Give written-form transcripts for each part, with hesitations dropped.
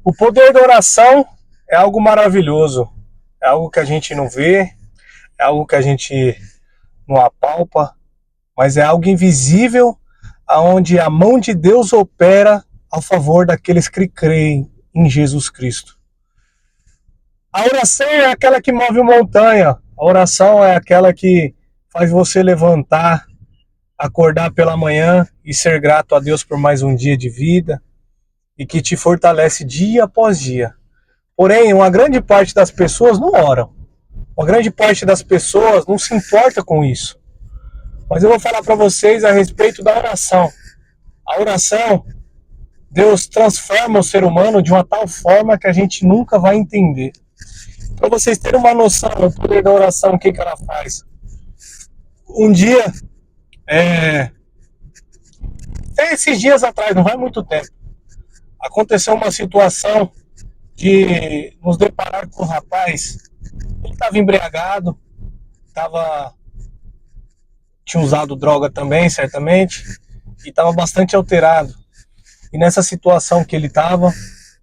O poder da oração é algo maravilhoso, é algo que a gente não vê, é algo que a gente não apalpa, mas é algo invisível, aonde a mão de Deus opera a favor daqueles que creem em Jesus Cristo. A oração é aquela que move montanha, a oração é aquela que faz você levantar, acordar pela manhã e ser grato a Deus por mais um dia de vida e que te fortalece dia após dia. Porém, uma grande parte das pessoas não oram. Uma grande parte das pessoas não se importa com isso. Mas eu vou falar para vocês a respeito da oração. A oração, Deus transforma o ser humano de uma tal forma que a gente nunca vai entender. Para vocês terem uma noção do poder da oração, o que ela faz. Um dia, esses dias atrás, não vai muito tempo, aconteceu uma situação de nos deparar com um rapaz. Ele estava embriagado, tinha usado droga também, certamente, e estava bastante alterado. E nessa situação que ele estava,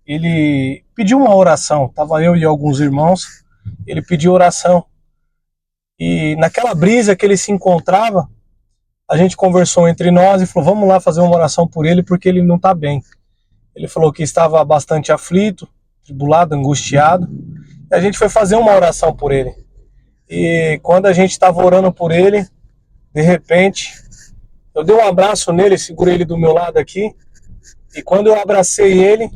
ele pediu uma oração. Estava eu e alguns irmãos, ele pediu oração. E naquela brisa que ele se encontrava, a gente conversou entre nós e falou, vamos lá fazer uma oração por ele, porque ele não está bem. Ele falou que estava bastante aflito, tribulado, angustiado. E a gente foi fazer uma oração por ele. E quando a gente estava orando por ele, de repente, eu dei um abraço nele, segurei ele do meu lado aqui. E quando eu abracei ele,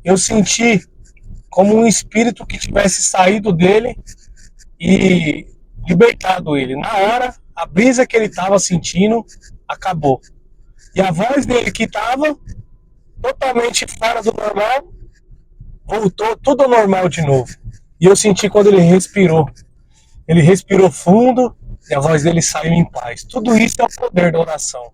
eu senti como um espírito que tivesse saído dele e libertado ele. Na hora, a brisa que ele estava sentindo acabou. E a voz dele que estava totalmente fora do normal, voltou tudo ao normal de novo. E eu senti quando ele respirou. Ele respirou fundo e a voz dele saiu em paz. Tudo isso é o poder da oração.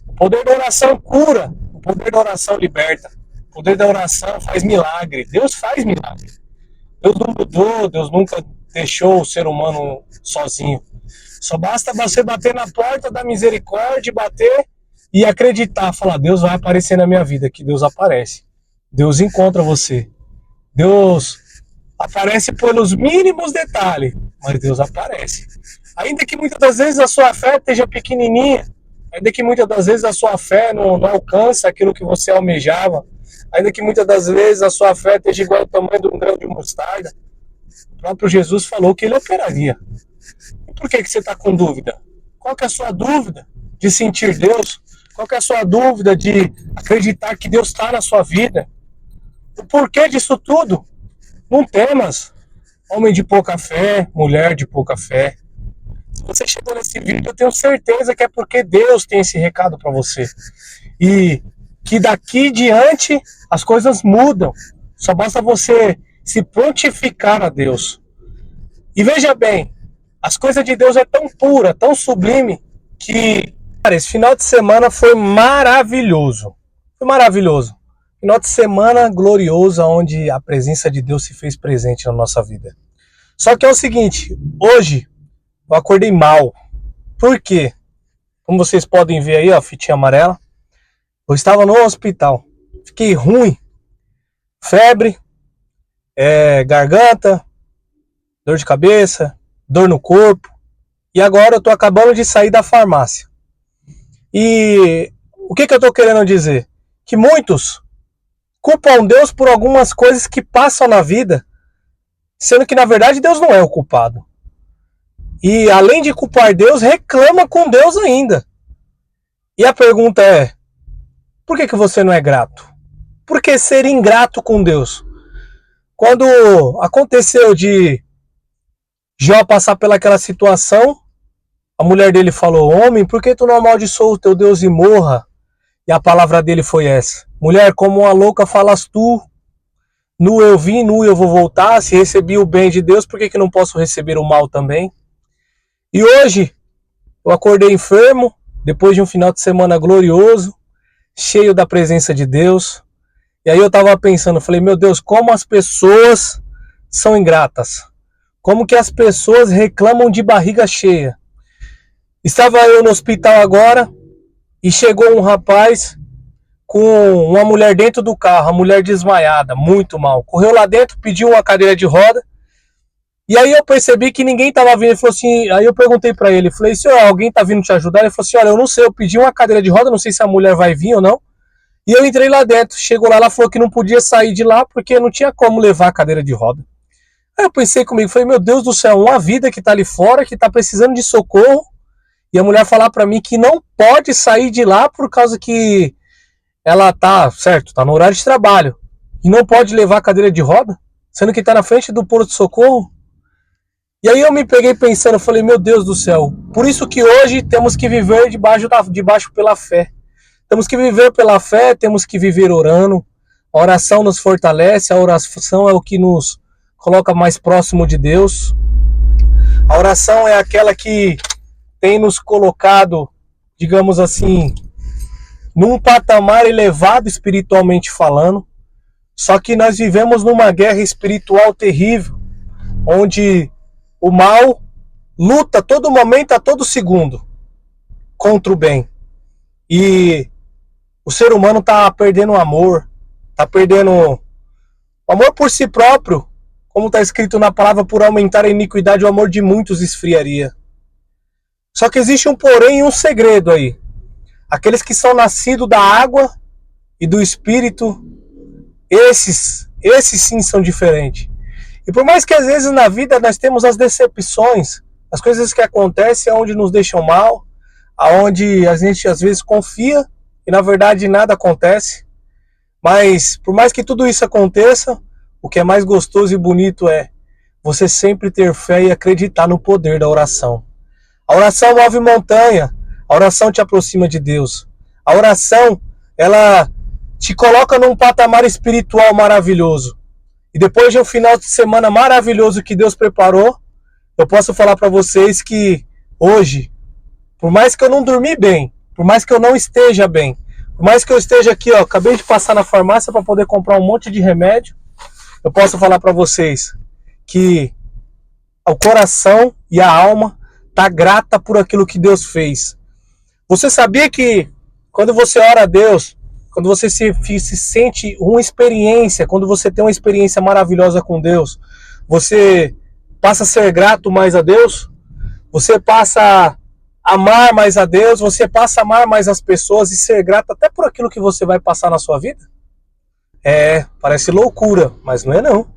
O poder da oração cura, o poder da oração liberta, o poder da oração faz milagre. Deus faz milagre. Deus não mudou, Deus nunca deixou o ser humano sozinho. Só basta você bater na porta da misericórdia, bater e acreditar, falar, Deus vai aparecer na minha vida, que Deus aparece. Deus encontra você. Deus aparece pelos mínimos detalhes, mas Deus aparece. Ainda que muitas das vezes a sua fé esteja pequenininha, ainda que muitas das vezes a sua fé não alcança aquilo que você almejava, ainda que muitas das vezes a sua fé esteja igual ao tamanho de um grão de mostarda, o próprio Jesus falou que ele operaria. E por que você está com dúvida? Qual que é a sua dúvida de sentir Deus? Qual que é a sua dúvida de acreditar que Deus está na sua vida? O porquê disso tudo? Não temas, homem de pouca fé, mulher de pouca fé. Se você chegou nesse vídeo, eu tenho certeza que é porque Deus tem esse recado para você. E que daqui diante as coisas mudam. Só basta você se prontificar a Deus. E veja bem, as coisas de Deus é tão pura, tão sublime, que cara, esse final de semana foi maravilhoso. Foi maravilhoso. Final de semana glorioso, onde a presença de Deus se fez presente na nossa vida. Só que é o seguinte, hoje eu acordei mal. Por quê? Como vocês podem ver aí, ó, fitinha amarela. Eu estava no hospital. Fiquei ruim. Febre, garganta, dor de cabeça, dor no corpo. E agora eu tô acabando de sair da farmácia. E o que eu tô querendo dizer? Que muitos culpam Deus por algumas coisas que passam na vida, sendo que na verdade Deus não é o culpado. E além de culpar Deus, reclama com Deus ainda. E a pergunta é, por que você não é grato? Por que ser ingrato com Deus? Quando aconteceu de Jó passar pelaquela situação, a mulher dele falou, homem, por que tu não amaldiçoa o teu Deus e morra? E a palavra dele foi essa, mulher, como uma louca falas tu, nu eu vim, nu eu vou voltar, se recebi o bem de Deus, por que não posso receber o mal também? E hoje, eu acordei enfermo, depois de um final de semana glorioso, cheio da presença de Deus. E aí eu estava pensando, falei, meu Deus, como as pessoas são ingratas. Como que as pessoas reclamam de barriga cheia. Estava eu no hospital agora, e chegou um rapaz com uma mulher dentro do carro, a mulher desmaiada, muito mal. Correu lá dentro, pediu uma cadeira de roda. E aí eu percebi que ninguém tava vindo. Ele falou assim, aí eu perguntei pra ele, falei, senhor, alguém tá vindo te ajudar? Ele falou assim, olha, eu não sei, eu pedi uma cadeira de roda, não sei se a mulher vai vir ou não. E eu entrei lá dentro, chegou lá, ela falou que não podia sair de lá porque não tinha como levar a cadeira de roda. Aí eu pensei comigo, falei, meu Deus do céu, uma vida que tá ali fora, que tá precisando de socorro, e a mulher falar pra mim que não pode sair de lá por causa que ela tá, certo, tá no horário de trabalho, e não pode levar a cadeira de roda, sendo que tá na frente do posto de socorro. E aí eu me peguei pensando, falei, meu Deus do céu, por isso que hoje temos que viver debaixo pela fé. Temos que viver pela fé, temos que viver orando. A oração nos fortalece, a oração é o que nos coloca mais próximo de Deus. A oração é aquela que tem nos colocado, digamos assim, num patamar elevado espiritualmente falando. Só que nós vivemos numa guerra espiritual terrível, onde o mal luta a todo momento, a todo segundo, contra o bem. E o ser humano está perdendo o amor, está perdendo o amor por si próprio, como está escrito na palavra, por aumentar a iniquidade, o amor de muitos esfriaria. Só que existe um porém e um segredo aí. Aqueles que são nascidos da água e do Espírito, esses sim são diferentes. E por mais que às vezes na vida nós temos as decepções, as coisas que acontecem onde nos deixam mal, aonde a gente às vezes confia e na verdade nada acontece. Mas por mais que tudo isso aconteça, o que é mais gostoso e bonito é você sempre ter fé e acreditar no poder da oração. A oração move montanha, a oração te aproxima de Deus. A oração, ela te coloca num patamar espiritual maravilhoso. E depois de um final de semana maravilhoso que Deus preparou, eu posso falar para vocês que hoje, por mais que eu não dormi bem, por mais que eu não esteja bem, por mais que eu esteja aqui, ó, acabei de passar na farmácia para poder comprar um monte de remédio, eu posso falar para vocês que o coração e a alma tá grata por aquilo que Deus fez. Você sabia que quando você ora a Deus, quando você se sente uma experiência, quando você tem uma experiência maravilhosa com Deus, você passa a ser grato mais a Deus? Você passa a amar mais a Deus? Você passa a amar mais as pessoas e ser grato até por aquilo que você vai passar na sua vida? Parece loucura, mas não é não.